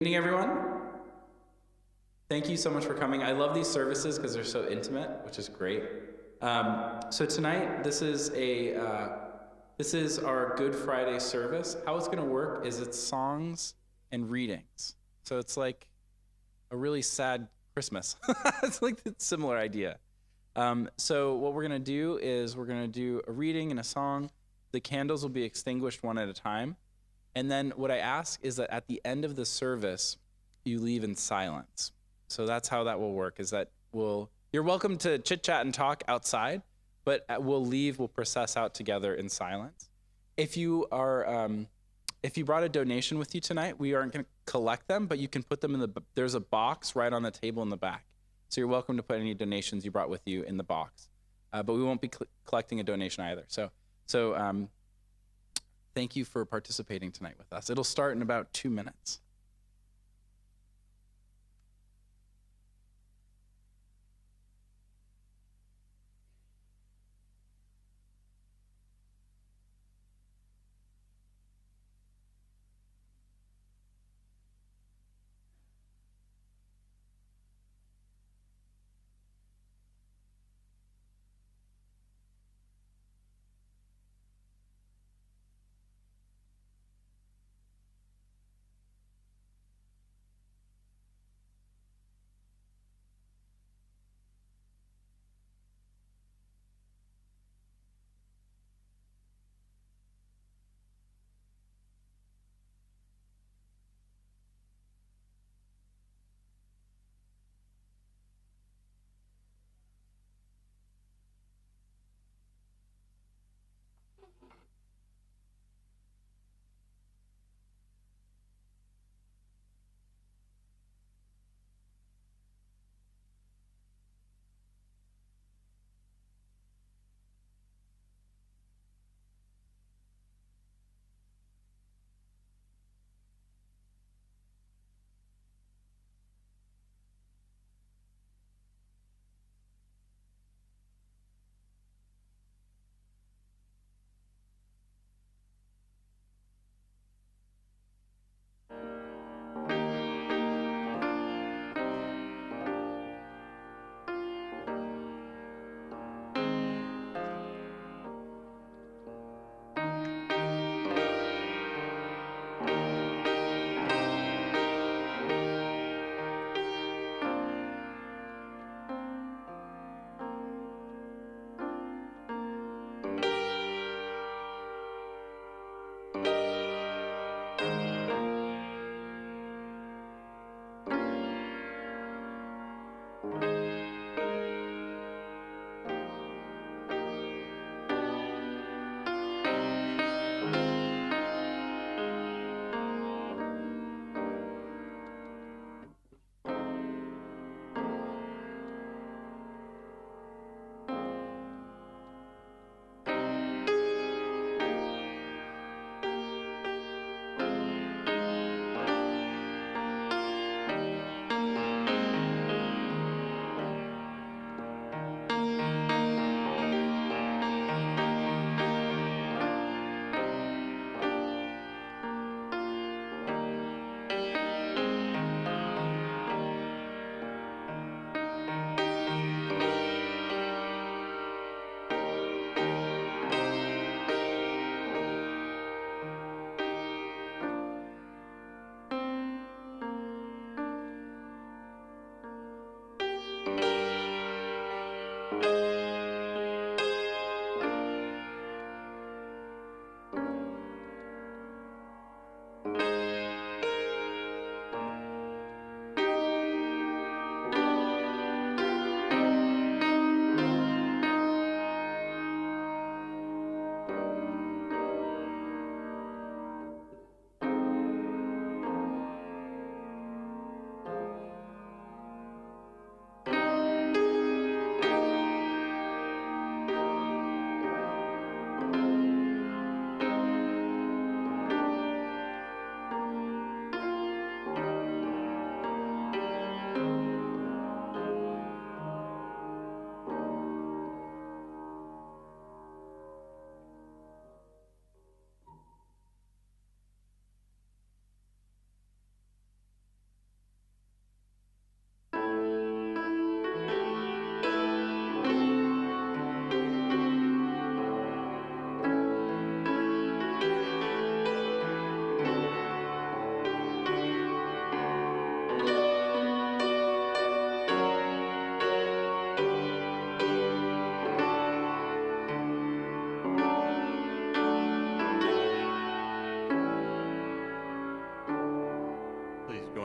Evening, everyone. Thank you so much for coming. I love these services because they're so intimate, which is great. So tonight, this is our Good Friday service. How it's going to work is it's songs and readings. So it's like a really sad Christmas. It's like a similar idea. So what we're going to do is we're going to do a reading and a song. The candles will be extinguished one at a time. And then what I ask is that at the end of the service, you leave in silence. So that's how that will work, is that you're welcome to chit chat and talk outside, but we'll process out together in silence. If you brought a donation with you tonight, we aren't going to collect them, but you can put them there's a box right on the table in the back. So you're welcome to put any donations you brought with you in the box. But we won't be collecting a donation either. So thank you for participating tonight with us. It'll start in about 2 minutes.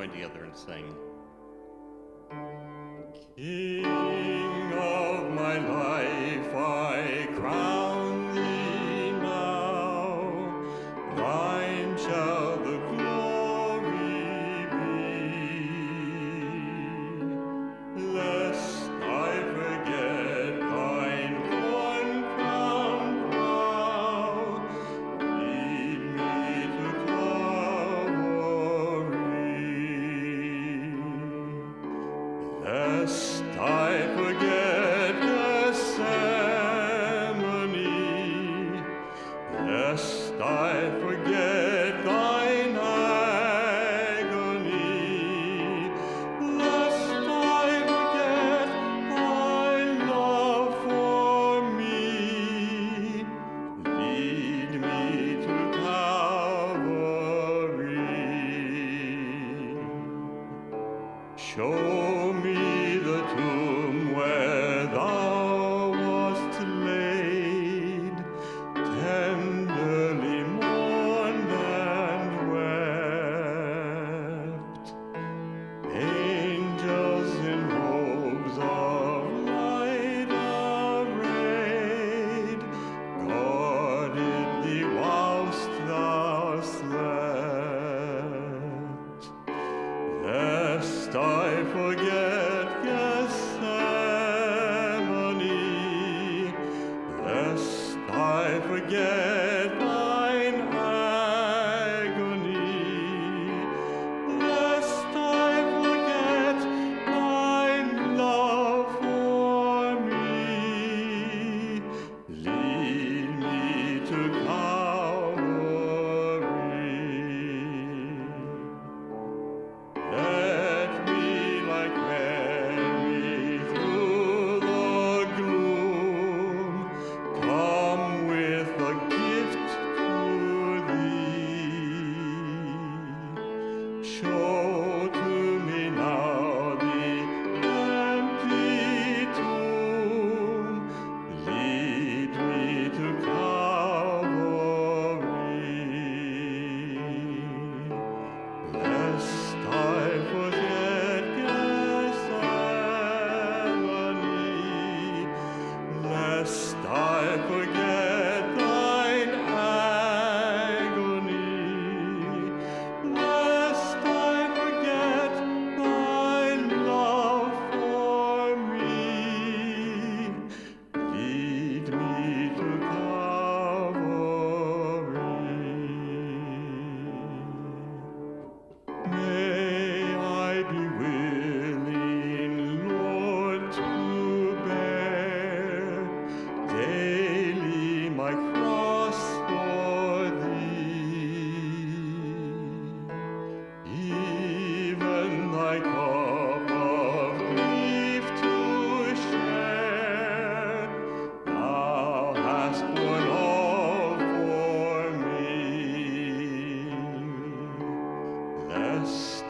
join together and sing. King of my life, I crown thee now. Thine shall the glory be. Lest I forget thine corn-crowned brow, lead me to Calvary. Lest I forget Gethsemane, lest I forget thine agony, lest I forget thy love for me, lead me to Calvary. Show me the tomb where thou wast laid, tenderly mourned and wept. Angels in robes of light arrayed guarded thee whilst thou slept. Lest I forget Gethsemane, lest I forget thine agony, lest I forget thine love for me, lead me to Calvary. Let me, like Mary, through the gloom, come with a gift to thee. Show to me now the empty tomb, lead me to Calvary. Lest I forget Gethsemane, lest I forget thine agony, lest I forget thy love for me, lead me to Calvary. May I be willing, Lord, to bear daily my cross for thee, even thy cup of grief to share. Thou hast borne all for me. Lest I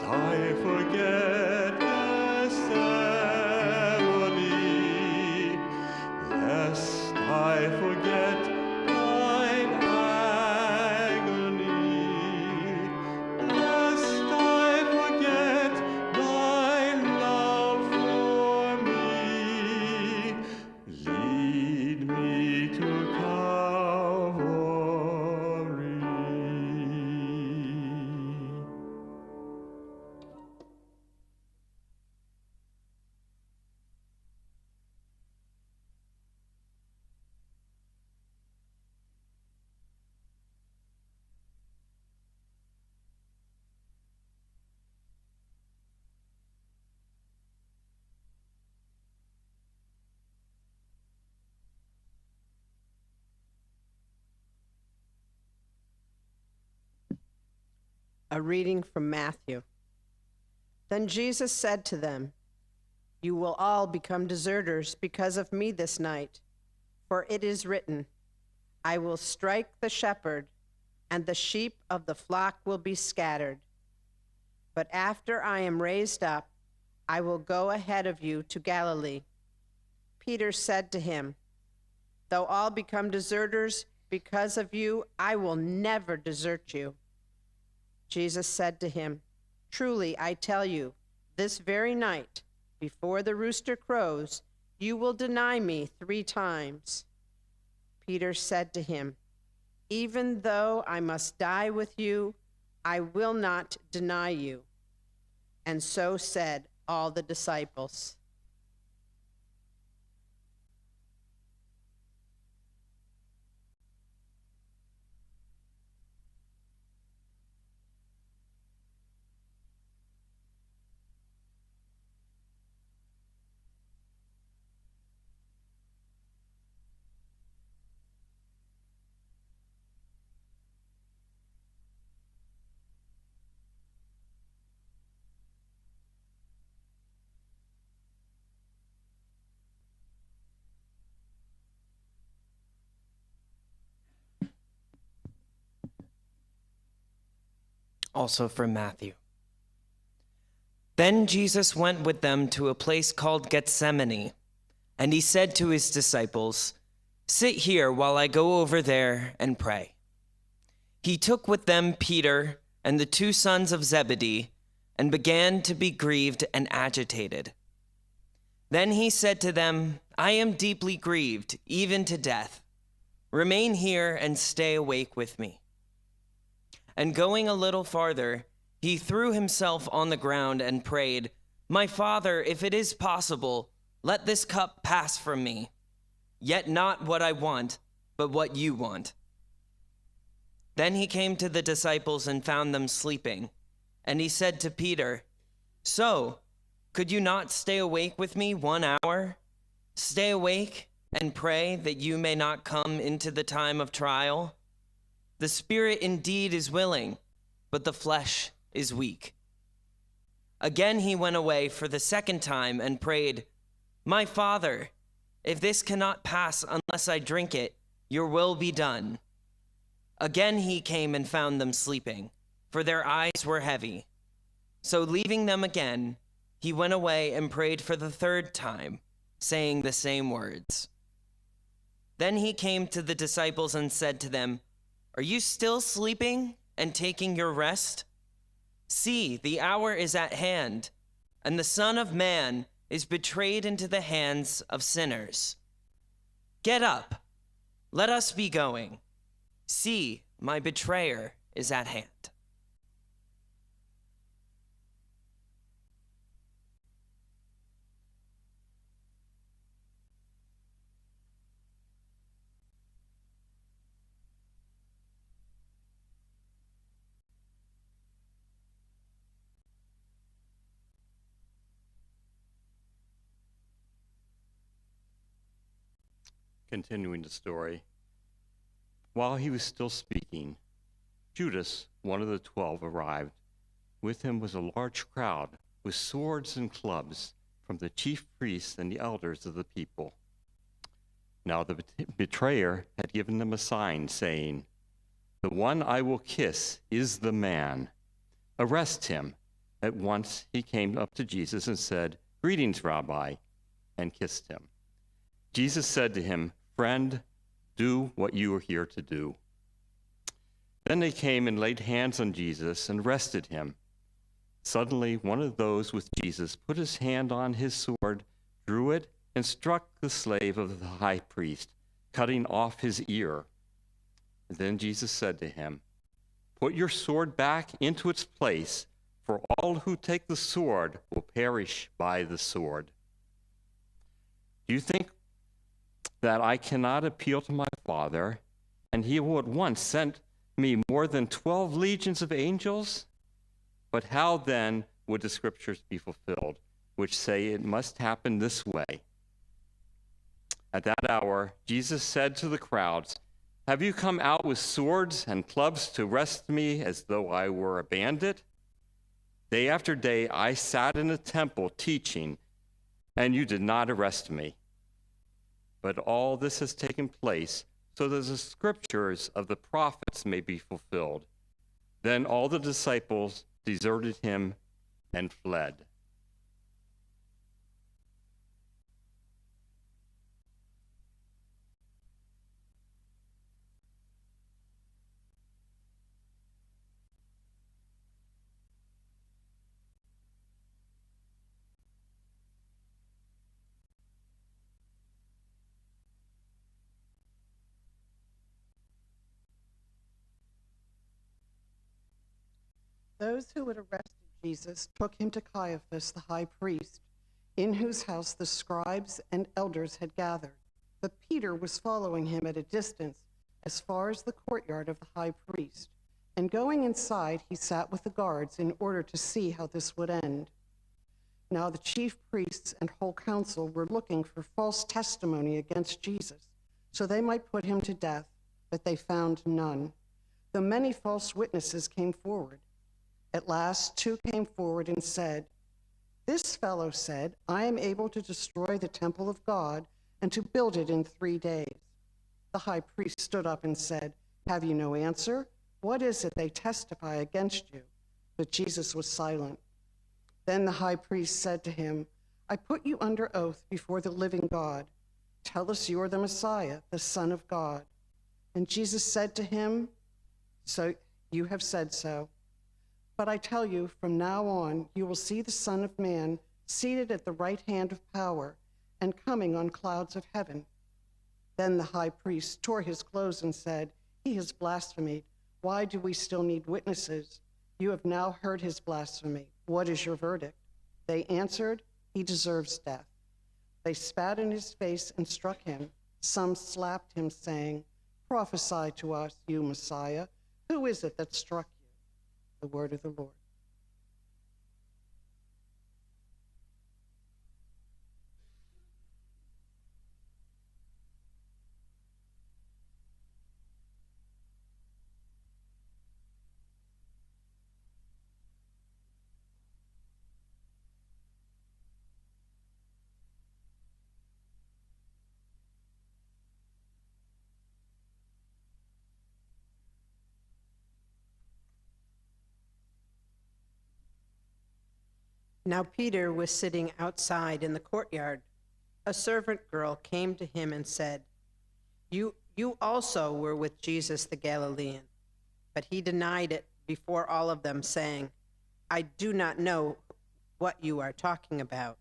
forget Gethsemane, lest I forget thine agony, lest I forget thy love for me, lead me to Calvary. A reading from Matthew. Then Jesus said to them, "You will all become deserters because of me this night, for it is written, I will strike the shepherd, and the sheep of the flock will be scattered. But after I am raised up, I will go ahead of you to Galilee." Peter said to him, "Though all become deserters because of you, I will never desert you." Jesus said to him, Truly, I tell you, this very night, before the rooster crows, you will deny me 3 times. Peter said to him, even though I must die with you, I will not deny you. And so said all the disciples. Also from Matthew. Then Jesus went with them to a place called Gethsemane, and he said to his disciples, sit here while I go over there and pray. He took with them Peter and the 2 sons of Zebedee, and began to be grieved and agitated. Then he said to them, I am deeply grieved, even to death. Remain here and stay awake with me. And going a little farther, he threw himself on the ground and prayed, my Father, if it is possible, let this cup pass from me. Yet not what I want, but what you want. Then he came to the disciples and found them sleeping. And he said to Peter, so, could you not stay awake with me 1 hour? Stay awake and pray that you may not come into the time of trial. The spirit indeed is willing, but the flesh is weak. Again he went away for the 2nd time and prayed, my Father, if this cannot pass unless I drink it, your will be done. Again he came and found them sleeping, for their eyes were heavy. So leaving them again, he went away and prayed for the 3rd time, saying the same words. Then he came to the disciples and said to them, are you still sleeping and taking your rest? See, the hour is at hand, and the Son of Man is betrayed into the hands of sinners. Get up, let us be going. See, my betrayer is at hand. Continuing the story. While he was still speaking, Judas, one of the 12, arrived. With him was a large crowd with swords and clubs from the chief priests and the elders of the people. Now the betrayer had given them a sign, saying, the one I will kiss is the man. Arrest him. At once he came up to Jesus and said, greetings, Rabbi, and kissed him. Jesus said to him, friend, do what you are here to do. Then they came and laid hands on Jesus and arrested him. Suddenly, one of those with Jesus put his hand on his sword, drew it, and struck the slave of the high priest, cutting off his ear. And then Jesus said to him, put your sword back into its place, for all who take the sword will perish by the sword. Do you think that I cannot appeal to my Father, and he will at once send me more than 12 legions of angels? But how then would the scriptures be fulfilled, which say it must happen this way? At that hour, Jesus said to the crowds, have you come out with swords and clubs to arrest me as though I were a bandit? Day after day I sat in the temple teaching, and you did not arrest me. But all this has taken place so that the scriptures of the prophets may be fulfilled. Then all the disciples deserted him and fled. Those who had arrested Jesus took him to Caiaphas, the high priest, in whose house the scribes and elders had gathered. But Peter was following him at a distance as far as the courtyard of the high priest. And going inside, he sat with the guards in order to see how this would end. Now the chief priests and whole council were looking for false testimony against Jesus, so they might put him to death, but they found none, though many false witnesses came forward. At last, 2 came forward and said, "This fellow said, 'I am able to destroy the temple of God and to build it in 3 days.'" The high priest stood up and said, "Have you no answer? What is it they testify against you?" But Jesus was silent. Then the high priest said to him, "I put you under oath before the living God. Tell us you are the Messiah, the Son of God." And Jesus said to him, "So you have said so. But I tell you, from now on, you will see the Son of Man seated at the right hand of power and coming on clouds of heaven." Then the high priest tore his clothes and said, "He has blasphemed. Why do we still need witnesses? You have now heard his blasphemy. What is your verdict?" They answered, "He deserves death." They spat in his face and struck him. Some slapped him, saying, "Prophesy to us, you Messiah. Who is it that struck you?" The word of the Lord. Now Peter was sitting outside in the courtyard. A servant girl came to him and said, You also were with Jesus the Galilean." But he denied it before all of them, saying, "I do not know what you are talking about."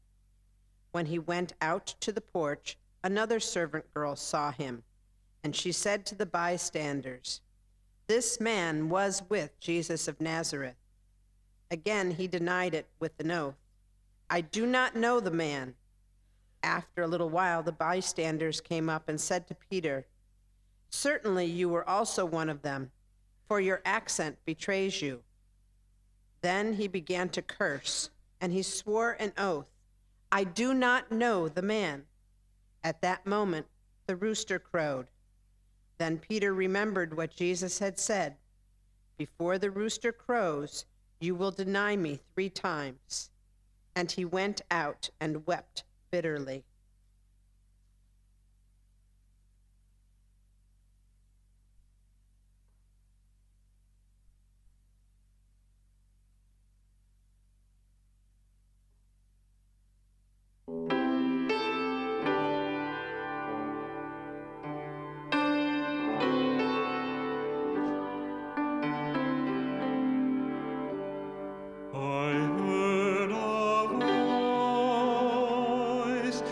When he went out to the porch, another servant girl saw him, and she said to the bystanders, "This man was with Jesus of Nazareth." Again he denied it with an oath, "I do not know the man." After a little while, the bystanders came up and said to Peter, "Certainly you were also one of them, for your accent betrays you." Then he began to curse, and he swore an oath, "I do not know the man." At that moment, the rooster crowed. Then Peter remembered what Jesus had said, "Before the rooster crows, you will deny me 3 times." And he went out and wept bitterly. I heard a voice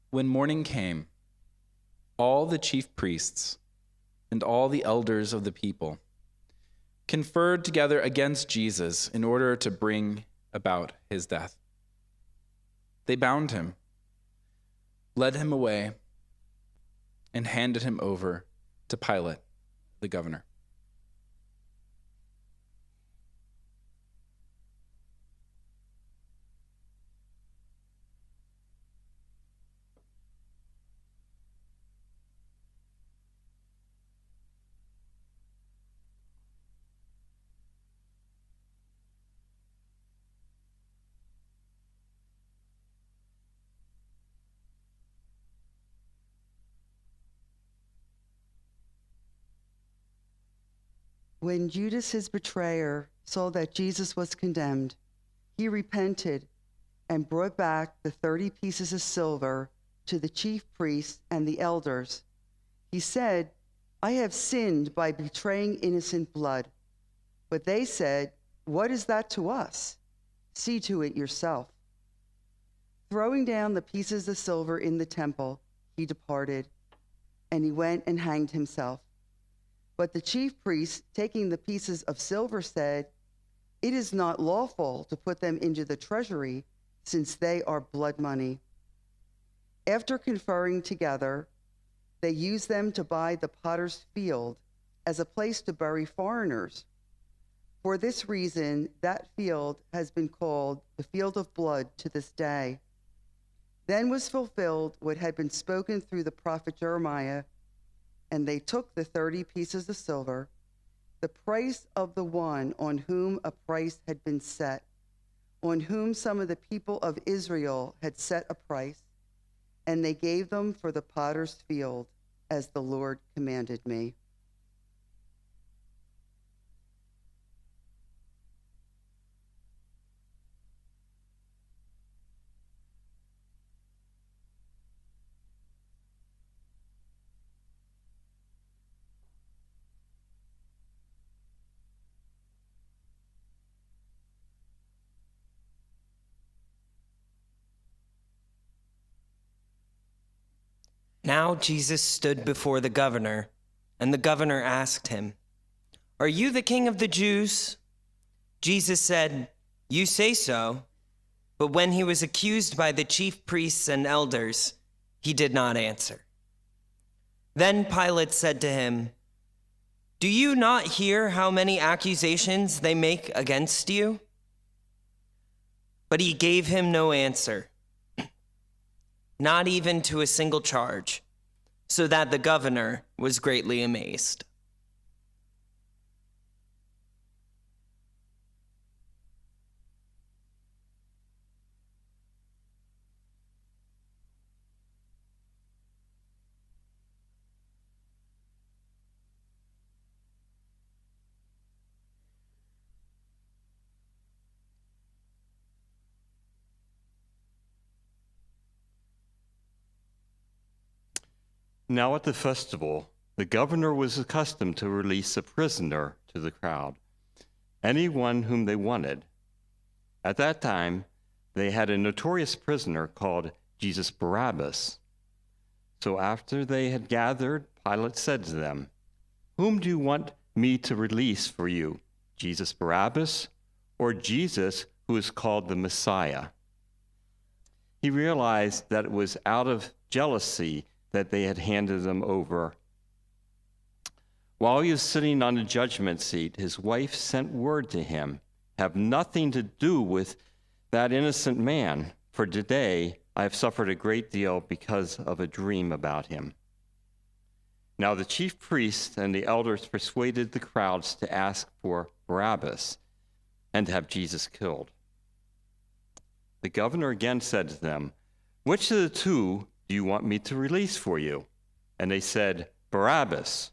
When morning came, all the chief priests and all the elders of the people conferred together against Jesus in order to bring about his death. They bound him, led him away, and handed him over to Pilate, the governor. When Judas, his betrayer, saw that Jesus was condemned, he repented and brought back the 30 pieces of silver to the chief priests and the elders. He said, "I have sinned by betraying innocent blood." But they said, "What is that to us? See to it yourself." Throwing down the pieces of silver in the temple, he departed, and he went and hanged himself. But the chief priests, taking the pieces of silver, said, "It is not lawful to put them into the treasury, since they are blood money." After conferring together, they used them to buy the potter's field as a place to bury foreigners. For this reason, that field has been called the field of blood to this day. Then was fulfilled what had been spoken through the prophet Jeremiah, and they took the 30 pieces of silver, the price of the one on whom a price had been set, on whom some of the people of Israel had set a price, and they gave them for the potter's field, as the Lord commanded me. Now Jesus stood before the governor, and the governor asked him, "Are you the king of the Jews?" Jesus said, "You say so." But when he was accused by the chief priests and elders, he did not answer. Then Pilate said to him, "Do you not hear how many accusations they make against you?" But he gave him no answer, not even to a single charge, so that the governor was greatly amazed. Now at the festival, the governor was accustomed to release a prisoner to the crowd, anyone whom they wanted. At that time, they had a notorious prisoner called Jesus Barabbas. So after they had gathered, Pilate said to them, "Whom do you want me to release for you, Jesus Barabbas or Jesus who is called the Messiah?" He realized that it was out of jealousy that they had handed them over. While he was sitting on the judgment seat, his wife sent word to him, "Have nothing to do with that innocent man, for today I have suffered a great deal because of a dream about him." Now the chief priests and the elders persuaded the crowds to ask for Barabbas and to have Jesus killed. The governor again said to them, "Which of the two do you want me to release for you?" And they said, "Barabbas."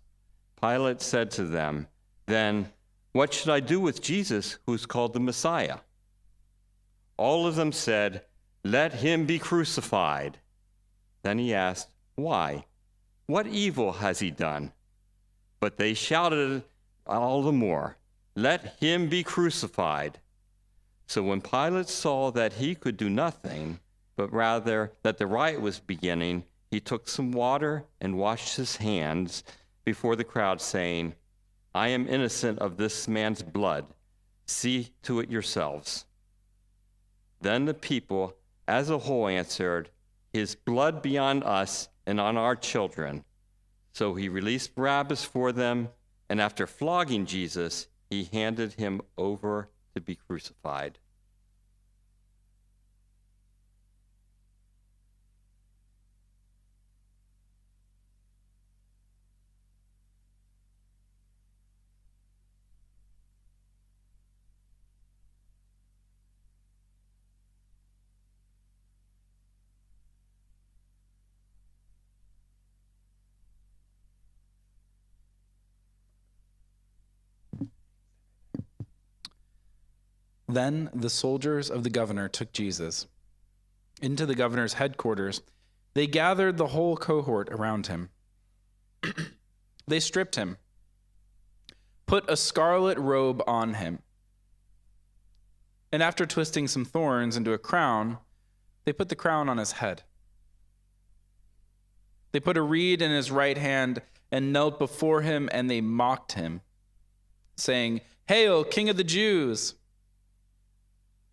Pilate said to them, "Then what should I do with Jesus, who is called the Messiah?" All of them said, "Let him be crucified." Then he asked, "Why? What evil has he done?" But they shouted all the more, "Let him be crucified." So when Pilate saw that he could do nothing, but rather that the riot was beginning, he took some water and washed his hands before the crowd, saying, "I am innocent of this man's blood. See to it yourselves." Then the people as a whole answered, "His blood be on us and on our children." So he released Barabbas for them, and after flogging Jesus, he handed him over to be crucified. Then the soldiers of the governor took Jesus into the governor's headquarters. They gathered the whole cohort around him. They stripped him, put a scarlet robe on him, and after twisting some thorns into a crown, they put the crown on his head. They put a reed in his right hand and knelt before him, and they mocked him, saying, "Hail, King of the Jews!"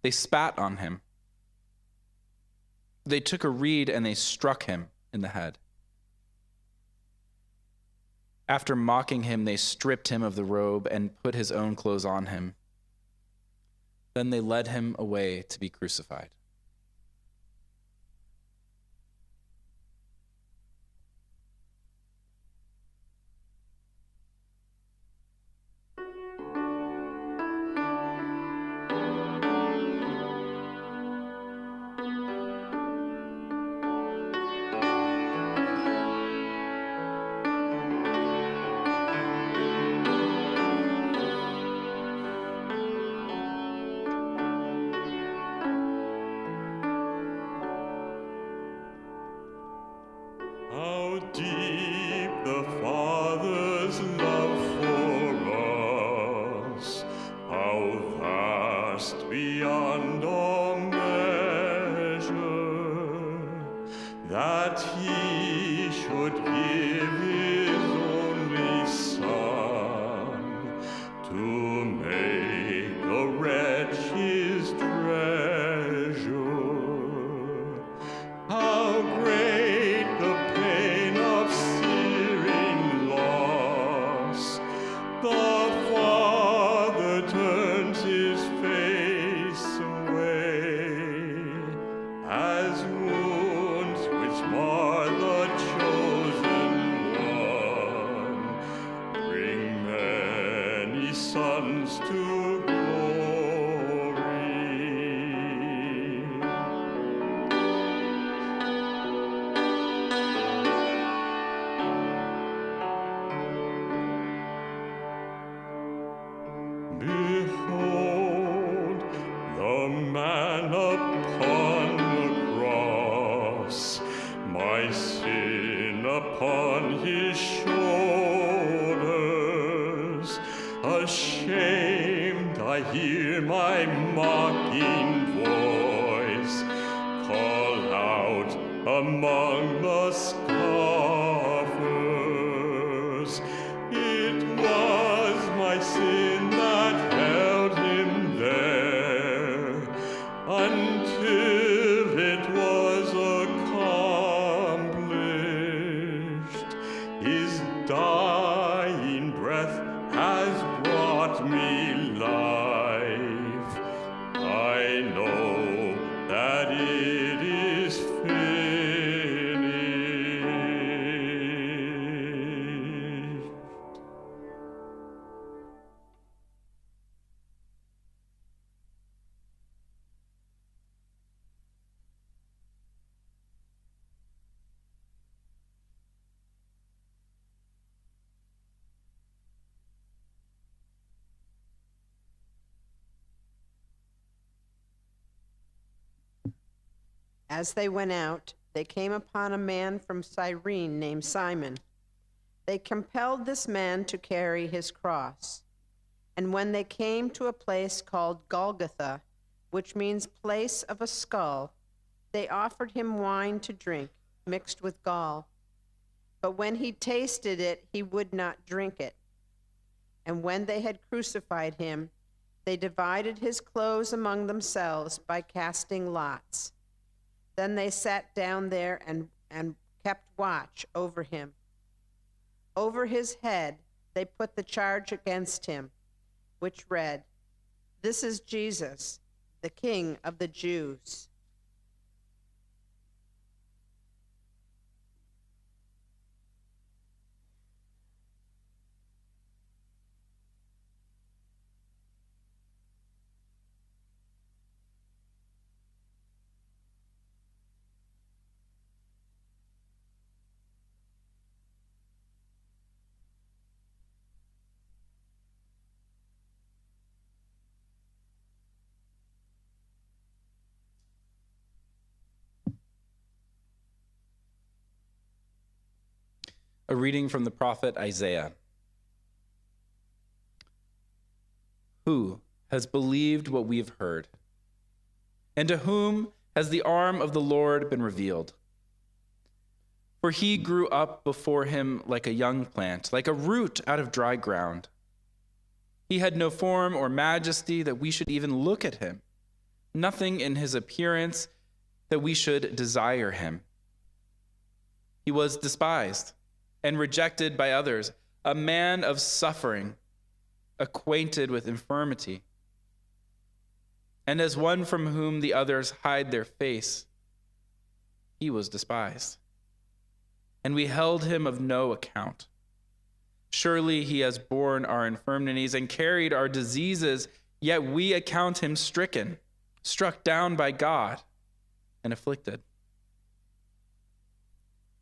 They spat on him. They took a reed and they struck him in the head. After mocking him, they stripped him of the robe and put his own clothes on him. Then they led him away to be crucified. How deep the Father's love for us, how vast beyond all measure, that he should give his only Son to make a wretch his treasure. How great the pain of searing loss! The Father turns his face away, as wounds which mar the chosen one bring many sons to glory. Behold, the man upon the cross, my sin upon his shoulders. Ashamed, I hear my mocking voice call out among the scoffers. It was my sin that held him there until it was accomplished. His dying breath has brought me life. I know that it is finished. As they went out, they came upon a man from Cyrene named Simon. They compelled this man to carry his cross. And when they came to a place called Golgotha, which means place of a skull, They offered him wine to drink, mixed with gall. But when he tasted it, he would not drink it. And when they had crucified him, they divided his clothes among themselves by casting lots. Then they sat down there and kept watch over him. Over his head they put the charge against him, which read, "This is Jesus, the King of the Jews." A reading from the prophet Isaiah. Who has believed what we have heard? And to whom has the arm of the Lord been revealed? For he grew up before him like a young plant, like a root out of dry ground. He had no form or majesty that we should even look at him, nothing in his appearance that we should desire him. He was despised and rejected by others, a man of suffering, acquainted with infirmity. And as one from whom the others hide their face, he was despised. And we held him of no account. Surely he has borne our infirmities and carried our diseases, yet we account him stricken, struck down by God, and afflicted.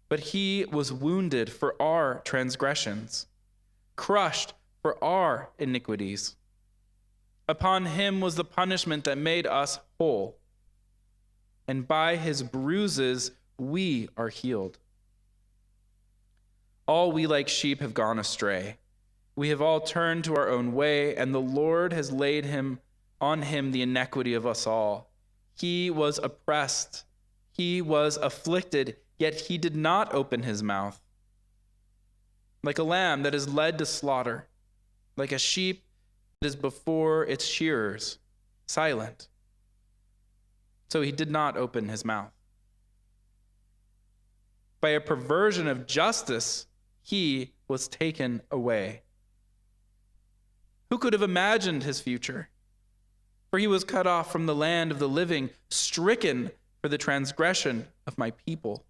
But he was wounded for our transgressions, crushed for our iniquities. Upon him was the punishment that made us whole, and by his bruises we are healed. All we like sheep have gone astray. We have all turned to our own way, and the Lord has laid on him the iniquity of us all. He was oppressed, he was afflicted, yet he did not open his mouth. Like a lamb that is led to slaughter, like a sheep that is before its shearers, silent. So he did not open his mouth. By a perversion of justice, he was taken away. Who could have imagined his future? For he was cut off from the land of the living, stricken for the transgression of my people.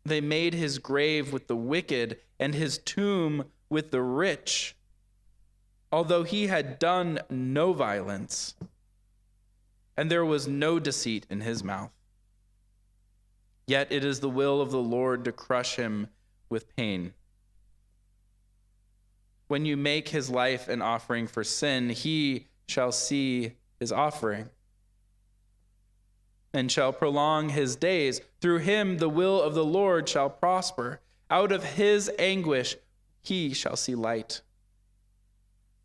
They made his grave with the wicked and his tomb with the rich, although he had done no violence, and there was no deceit in his mouth. Yet it is the will of the Lord to crush him with pain. When you make his life an offering for sin, he shall see his offering and shall prolong his days. Through him the will of the Lord shall prosper. Out of his anguish he shall see light.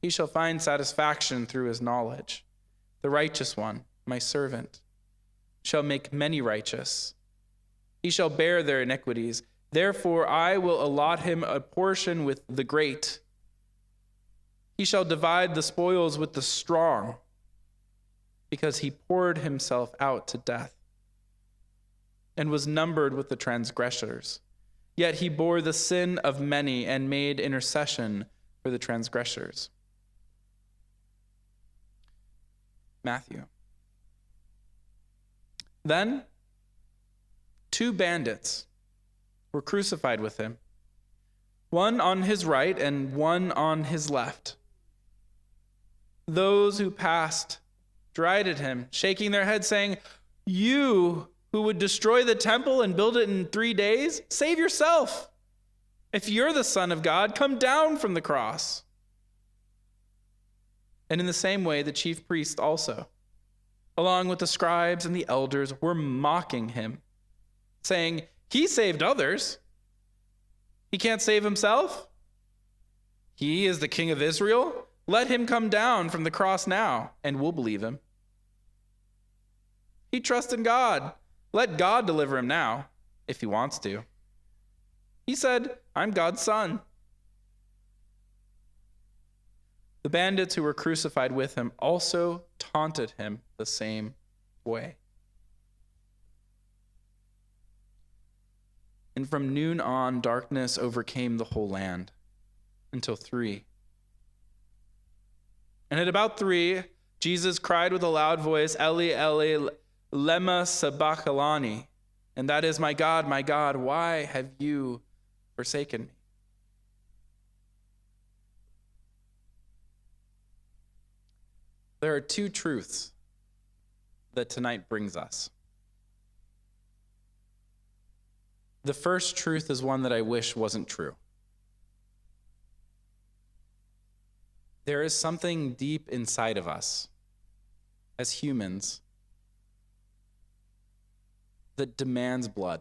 He shall find satisfaction through his knowledge. The righteous one, my servant, shall make many righteous. He shall bear their iniquities. Therefore I will allot him a portion with the great. He shall divide the spoils with the strong, because he poured himself out to death and was numbered with the transgressors. Yet he bore the sin of many and made intercession for the transgressors. Matthew. Then 2 bandits were crucified with him, one on his right and one on his left. Those who passed derided him, shaking their heads, saying, "You who would destroy the temple and build it in 3 days, save yourself. If you're the Son of God, come down from the cross." And in the same way, the chief priests also, along with the scribes and the elders, were mocking him, saying, "He saved others. He can't save himself. He is the King of Israel. Let him come down from the cross now, and we'll believe him." He trusts in God. Let God deliver him now, if he wants to. He said, I'm God's son. The bandits who were crucified with him also taunted him the same way. And from noon on, darkness overcame the whole land until 3. And at about 3, Jesus cried with a loud voice, Eli, Eli, lema sabachthani, and that is, my God, why have you forsaken me? There are 2 truths that tonight brings us. The first truth is one that I wish wasn't true. There is something deep inside of us as humans that demands blood.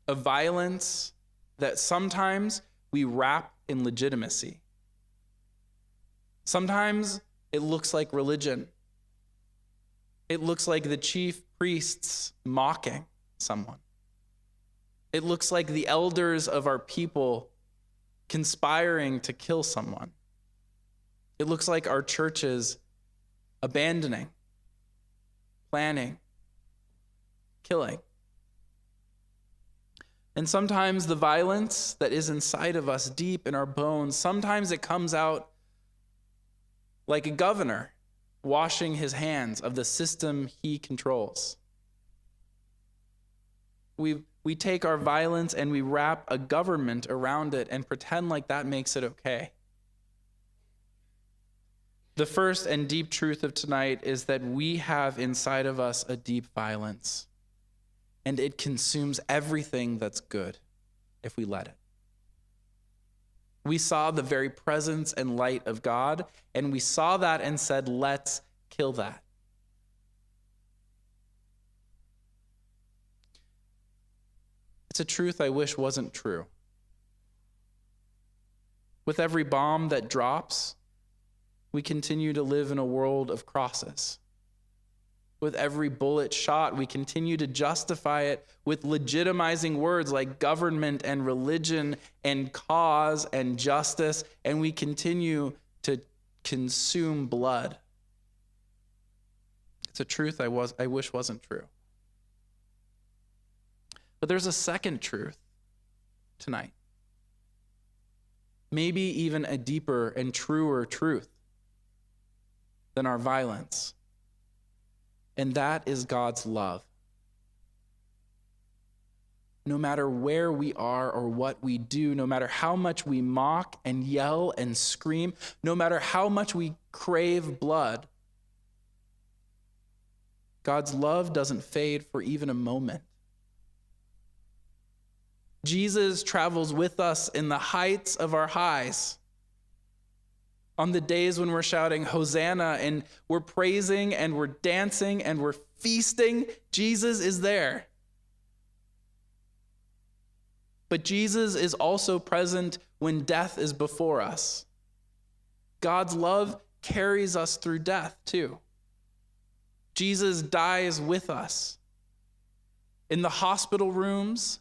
A violence that sometimes we wrap in legitimacy. Sometimes it looks like religion. It looks like the chief priests mocking someone. It looks like the elders of our people conspiring to kill someone. It looks like our churches abandoning, planning, killing. And sometimes the violence that is inside of us, deep in our bones, sometimes it comes out like a governor washing his hands of the system he controls. We take our violence and we wrap a government around it and pretend like that makes it okay. The first and deep truth of tonight is that we have inside of us a deep violence, and it consumes everything that's good if we let it. We saw the very presence and light of God, and we saw that and said, let's kill that. It's a truth I wish wasn't true. With every bomb that drops, we continue to live in a world of crosses. With every bullet shot, we continue to justify it with legitimizing words like government and religion and cause and justice, and we continue to consume blood. It's a truth I wish wasn't true. But there's a second truth tonight. Maybe even a deeper and truer truth than our violence. And that is God's love. No matter where we are or what we do, no matter how much we mock and yell and scream, no matter how much we crave blood, God's love doesn't fade for even a moment. Jesus travels with us in the heights of our highs. On the days when we're shouting Hosanna and we're praising and we're dancing and we're feasting, Jesus is there. But Jesus is also present when death is before us. God's love carries us through death too. Jesus dies with us. In the hospital rooms,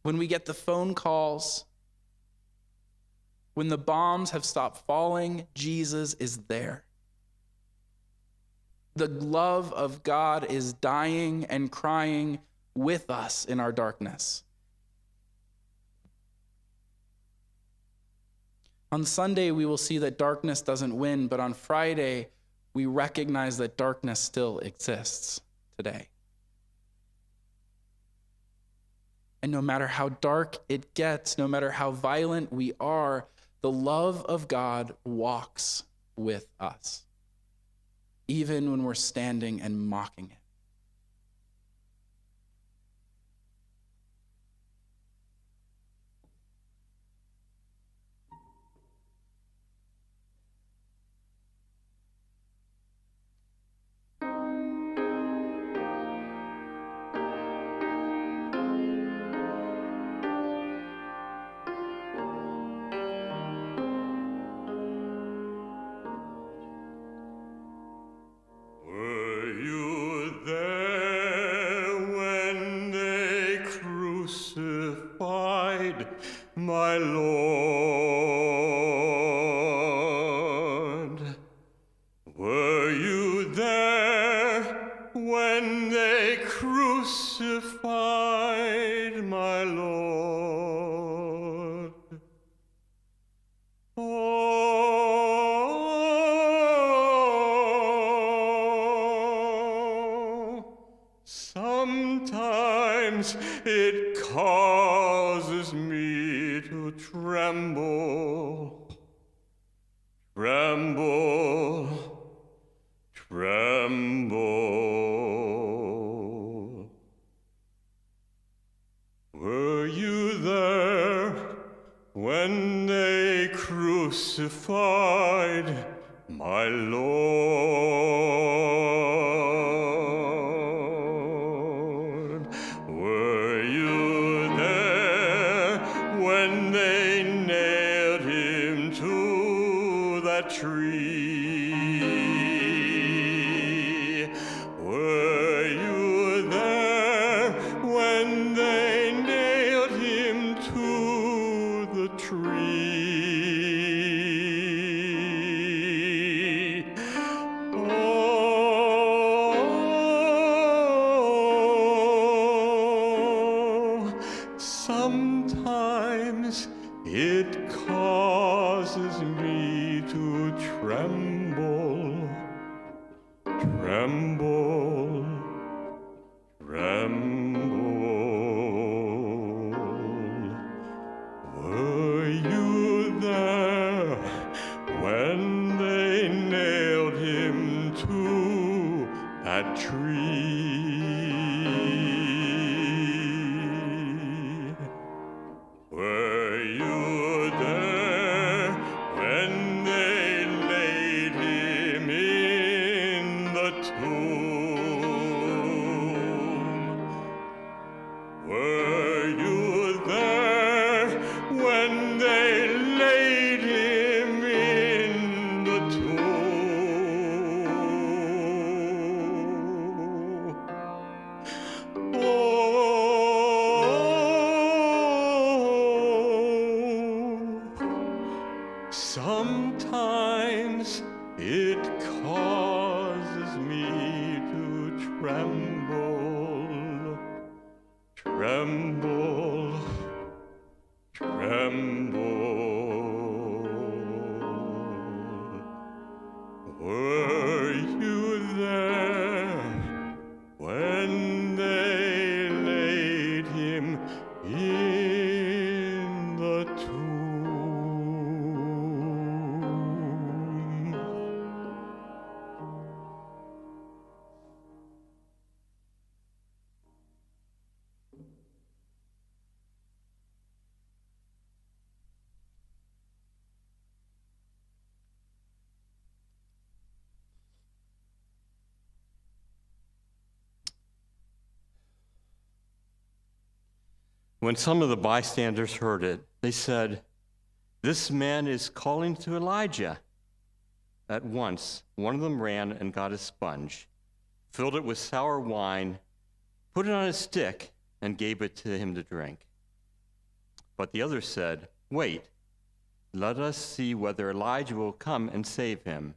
when we get the phone calls, when the bombs have stopped falling, Jesus is there. The love of God is dying and crying with us in our darkness. On Sunday, we will see that darkness doesn't win, but on Friday, we recognize that darkness still exists today. And no matter how dark it gets, no matter how violent we are, the love of God walks with us, even when we're standing and mocking it. crucified my Lord. Were you there when they crucified my Lord? Oh, sometimes it causes me to tremble, tremble, tremble. Were you there when they crucified my Lord? Were you there when they nailed him to that tree? Were you there when they nailed him to the tree? Oh, sometimes it causes me to tremble, tremble, tremble. Were you there when they nailed him to that tree? Were you there when they laid him in the tomb? Were you there when they laid him in the tomb? Oh, sometimes it causes me to tremble, tremble, tremble. Were you there when they laid him in the tomb? When some of the bystanders heard it, they said, "This man is calling to Elijah." At once, one of them ran and got a sponge, filled it with sour wine, put it on a stick, and gave it to him to drink. But the others said, "Wait, let us see whether Elijah will come and save him."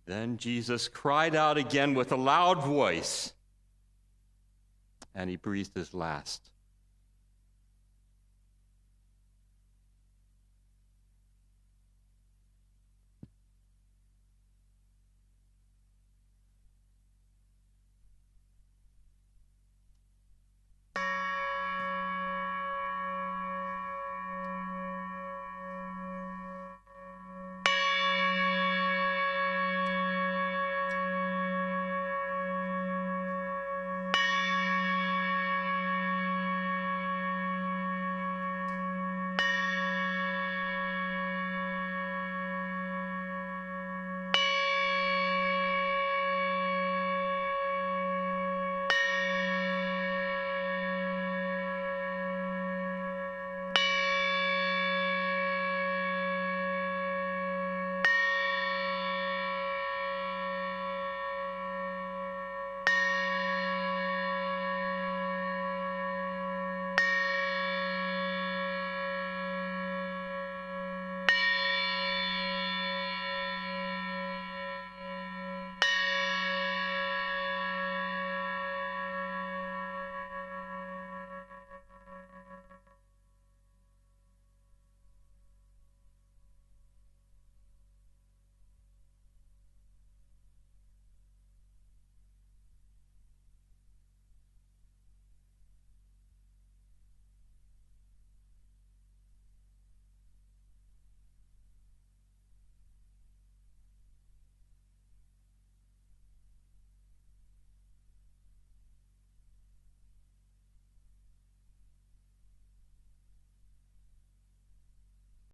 Then Jesus cried out again with a loud voice, and he breathed his last.